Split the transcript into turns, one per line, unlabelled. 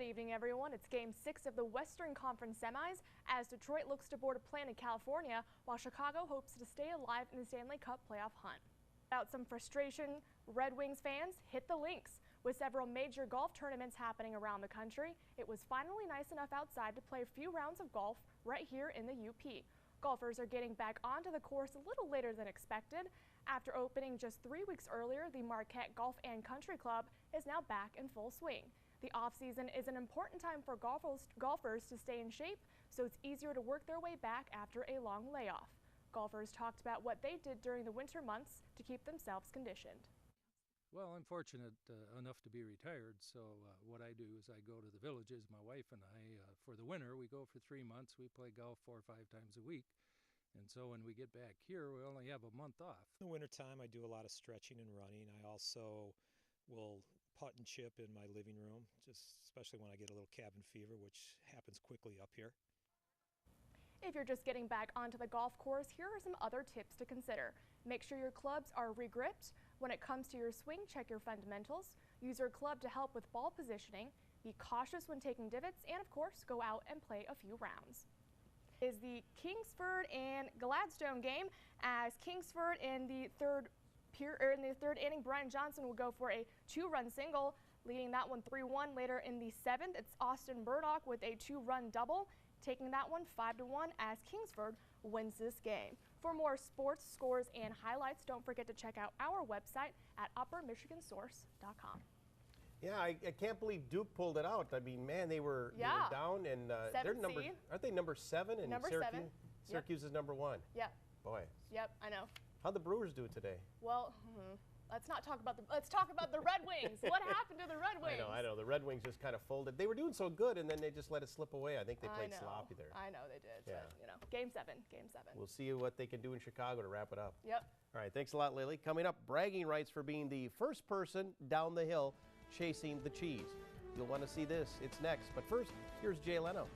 evening, everyone. It's Game 6 of the Western Conference semis as Detroit looks to board a plane in California while Chicago hopes to stay alive in the Stanley Cup playoff hunt. Without some frustration, Red Wings fans hit the links. With several major golf tournaments happening around the country, it was finally nice enough outside to play a few rounds of golf right here in the UP. Golfers are getting back onto the course a little later than expected. After opening just 3 weeks earlier, the Marquette Golf and Country Club is now back in full swing. The off-season is an important time for golfers to stay in shape, so it's easier to work their way back after a long layoff. Golfers talked about what they did during the winter months to keep themselves conditioned.
Well, I'm fortunate enough to be retired, so what I do is I go to the villages, my wife and I, for the winter. We go for 3 months. We play golf 4 or 5 times a week. And so when we get back here, we only have a month off.
In the wintertime, I do a lot of stretching and running. I also will putt and chip in my living room, just especially when I get a little cabin fever, which happens quickly up here.
If you're just getting back onto the golf course, here are some other tips to consider. Make sure your clubs are re-gripped. When it comes to your swing, check your fundamentals. Use your club to help with ball positioning. Be cautious when taking divots, and of course, go out and play a few rounds. Is the Kingsford and Gladstone game, as Kingsford in the third inning, Brian Johnson will go for a 2-run single, leading that one 3-1. Later in the 7th, it's Austin Burdock with a 2-run double, taking that one 5-1 as Kingsford wins this game. For more sports scores and highlights, don't forget to check out our website at uppermichigansource.com.
Yeah, I can't believe Duke pulled it out. I mean, man, they were down, and they're aren't they number 7? And
number
Syracuse,
7.
Syracuse is number 1.
Yep.
Boy.
Yep, I know.
How'd the Brewers do today?
Well, let's talk about the Red Wings. What happened to the Red Wings?
I know. The Red Wings just kind of folded. They were doing so good, and then they just let it slip away. I think they played sloppy there.
I know they did.
Yeah.
But, Game 7.
We'll see what they can do in Chicago to wrap it up.
Yep.
All right, thanks a lot, Lily. Coming up, bragging rights for being the first person down the hill chasing the cheese. You'll want to see this. It's next. But first, here's Jay Leno.